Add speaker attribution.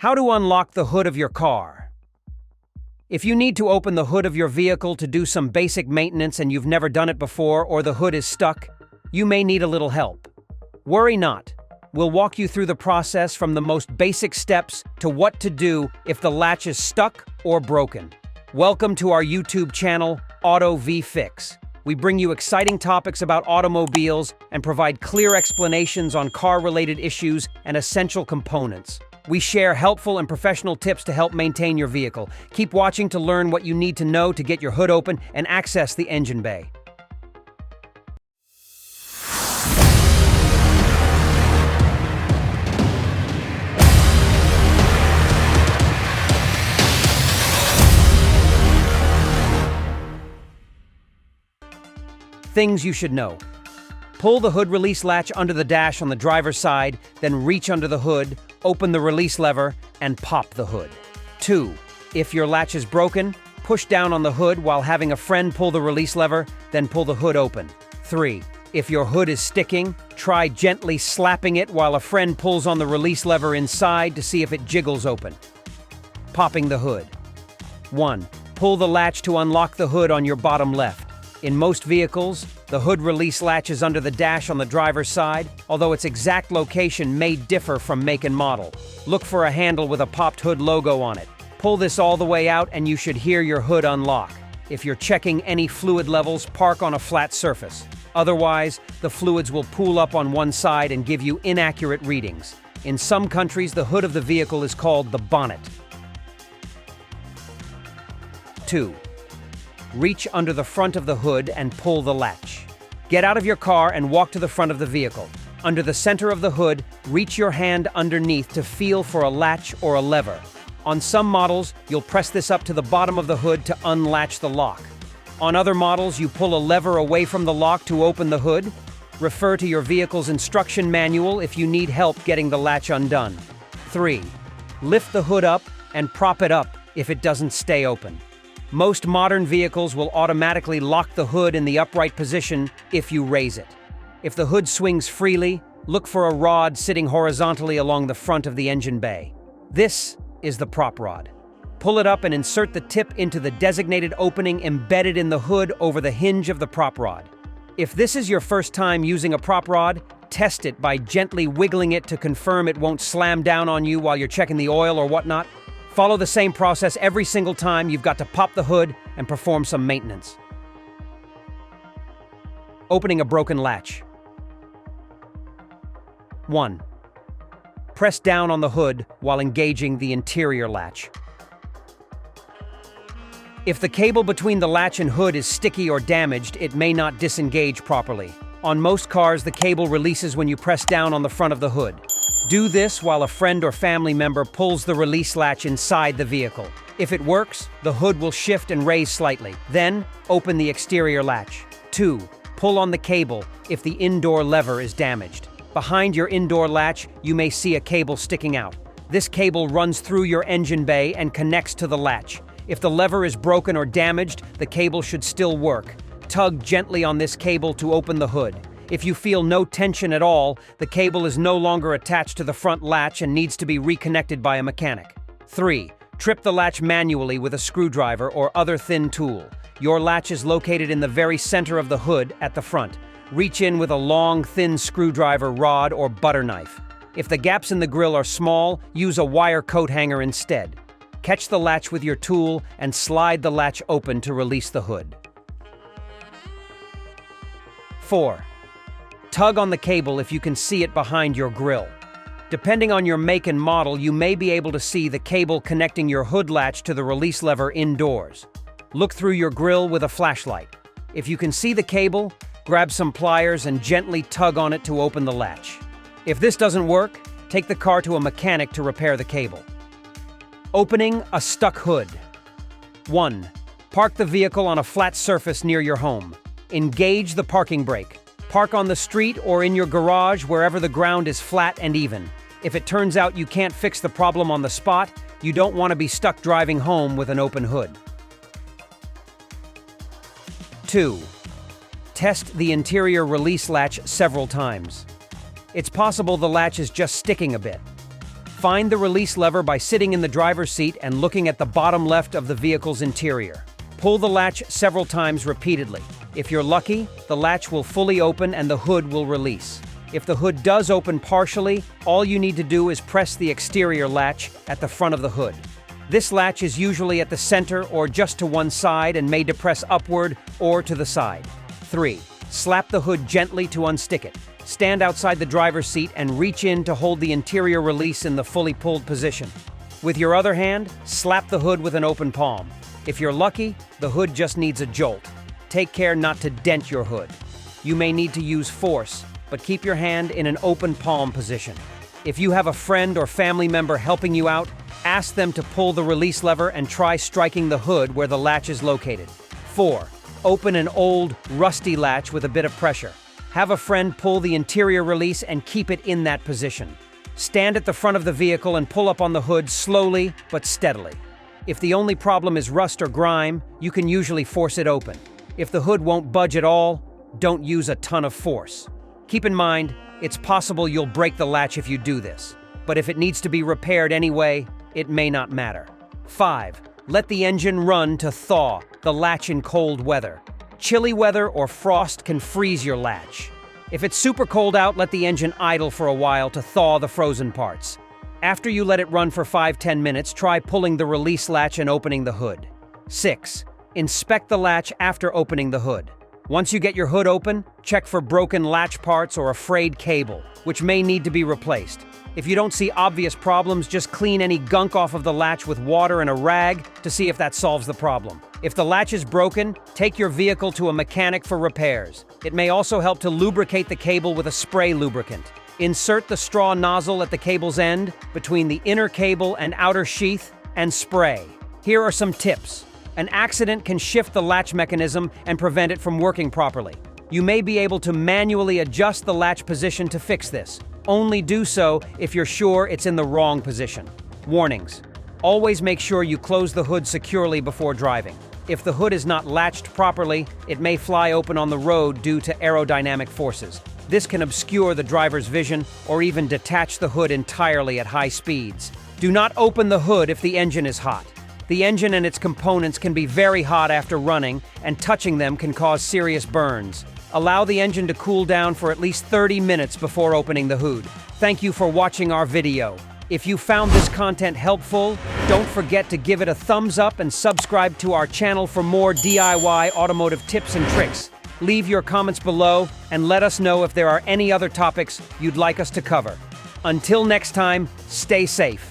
Speaker 1: How to unlock the hood of your car. If you need to open the hood of your vehicle to do some basic maintenance and you've never done it before, or the hood is stuck, you may need a little help. Worry not. We'll walk you through the process from the most basic steps to what to do if the latch is stuck or broken. Welcome to our YouTube channel, Auto V Fix. We bring you exciting topics about automobiles and provide clear explanations on car-related issues and essential components. We share helpful and professional tips to help maintain your vehicle. Keep watching to learn what you need to know to get your hood open and access the engine bay. Things you should know. Pull the hood release latch under the dash on the driver's side, then reach under the hood, open the release lever, and pop the hood. 2. If your latch is broken, push down on the hood while having a friend pull the release lever, then pull the hood open. 3. If your hood is sticking, try gently slapping it while a friend pulls on the release lever inside to see if it jiggles open. Popping the hood. 1. Pull the latch to unlock the hood on your bottom left. In most vehicles, the hood release latch is under the dash on the driver's side, although its exact location may differ from make and model. Look for a handle with a popped hood logo on it. Pull this all the way out and you should hear your hood unlock. If you're checking any fluid levels, park on a flat surface. Otherwise, the fluids will pool up on one side and give you inaccurate readings. In some countries, the hood of the vehicle is called the bonnet. 2. Reach under the front of the hood and pull the latch. Get out of your car and walk to the front of the vehicle. Under the center of the hood, reach your hand underneath to feel for a latch or a lever. On some models, you'll press this up to the bottom of the hood to unlatch the lock. On other models, you pull a lever away from the lock to open the hood. Refer to your vehicle's instruction manual if you need help getting the latch undone. 3. Lift the hood up and prop it up if it doesn't stay open. Most modern vehicles will automatically lock the hood in the upright position if you raise it. If the hood swings freely, look for a rod sitting horizontally along the front of the engine bay. This is the prop rod. Pull it up and insert the tip into the designated opening embedded in the hood over the hinge of the prop rod. If this is your first time using a prop rod, test it by gently wiggling it to confirm it won't slam down on you while you're checking the oil or whatnot. Follow the same process every single time you've got to pop the hood and perform some maintenance. Opening a broken latch. 1. Press down on the hood while engaging the interior latch. If the cable between the latch and hood is sticky or damaged, it may not disengage properly. On most cars, the cable releases when you press down on the front of the hood. Do this while a friend or family member pulls the release latch inside the vehicle. If it works, the hood will shift and raise slightly. Then, open the exterior latch. 2. Pull on the cable if the indoor lever is damaged. Behind your indoor latch, you may see a cable sticking out. This cable runs through your engine bay and connects to the latch. If the lever is broken or damaged, the cable should still work. Tug gently on this cable to open the hood. If you feel no tension at all, the cable is no longer attached to the front latch and needs to be reconnected by a mechanic. 3. Trip the latch manually with a screwdriver or other thin tool. Your latch is located in the very center of the hood at the front. Reach in with a long, thin screwdriver rod or butter knife. If the gaps in the grille are small, use a wire coat hanger instead. Catch the latch with your tool and slide the latch open to release the hood. 4. Tug on the cable if you can see it behind your grille. Depending on your make and model, you may be able to see the cable connecting your hood latch to the release lever indoors. Look through your grille with a flashlight. If you can see the cable, grab some pliers and gently tug on it to open the latch. If this doesn't work, take the car to a mechanic to repair the cable. Opening a stuck hood. 1. Park the vehicle on a flat surface near your home. Engage the parking brake. Park on the street or in your garage wherever the ground is flat and even. If it turns out you can't fix the problem on the spot, you don't want to be stuck driving home with an open hood. 2. Test the interior release latch several times. It's possible the latch is just sticking a bit. Find the release lever by sitting in the driver's seat and looking at the bottom left of the vehicle's interior. Pull the latch several times repeatedly. If you're lucky, the latch will fully open and the hood will release. If the hood does open partially, all you need to do is press the exterior latch at the front of the hood. This latch is usually at the center or just to one side and may depress upward or to the side. 3. Slap the hood gently to unstick it. Stand outside the driver's seat and reach in to hold the interior release in the fully pulled position. With your other hand, slap the hood with an open palm. If you're lucky, the hood just needs a jolt. Take care not to dent your hood. You may need to use force, but keep your hand in an open palm position. If you have a friend or family member helping you out, ask them to pull the release lever and try striking the hood where the latch is located. 4. Open an old, rusty latch with a bit of pressure. Have a friend pull the interior release and keep it in that position. Stand at the front of the vehicle and pull up on the hood slowly but steadily. If the only problem is rust or grime, you can usually force it open. If the hood won't budge at all, don't use a ton of force. Keep in mind, it's possible you'll break the latch if you do this, but if it needs to be repaired anyway, it may not matter. 5. Let the engine run to thaw the latch in cold weather. Chilly weather or frost can freeze your latch. If it's super cold out, let the engine idle for a while to thaw the frozen parts. After you let it run for 5-10 minutes, try pulling the release latch and opening the hood. 6. Inspect the latch after opening the hood. Once you get your hood open, check for broken latch parts or a frayed cable, which may need to be replaced. If you don't see obvious problems, just clean any gunk off of the latch with water and a rag to see if that solves the problem. If the latch is broken, take your vehicle to a mechanic for repairs. It may also help to lubricate the cable with a spray lubricant. Insert the straw nozzle at the cable's end, between the inner cable and outer sheath, and spray. Here are some tips. An accident can shift the latch mechanism and prevent it from working properly. You may be able to manually adjust the latch position to fix this. Only do so if you're sure it's in the wrong position. Warnings. Always make sure you close the hood securely before driving. If the hood is not latched properly, it may fly open on the road due to aerodynamic forces. This can obscure the driver's vision or even detach the hood entirely at high speeds. Do not open the hood if the engine is hot. The engine and its components can be very hot after running, and touching them can cause serious burns. Allow the engine to cool down for at least 30 minutes before opening the hood. Thank you for watching our video. If you found this content helpful, don't forget to give it a thumbs up and subscribe to our channel for more DIY automotive tips and tricks. Leave your comments below and let us know if there are any other topics you'd like us to cover. Until next time, stay safe.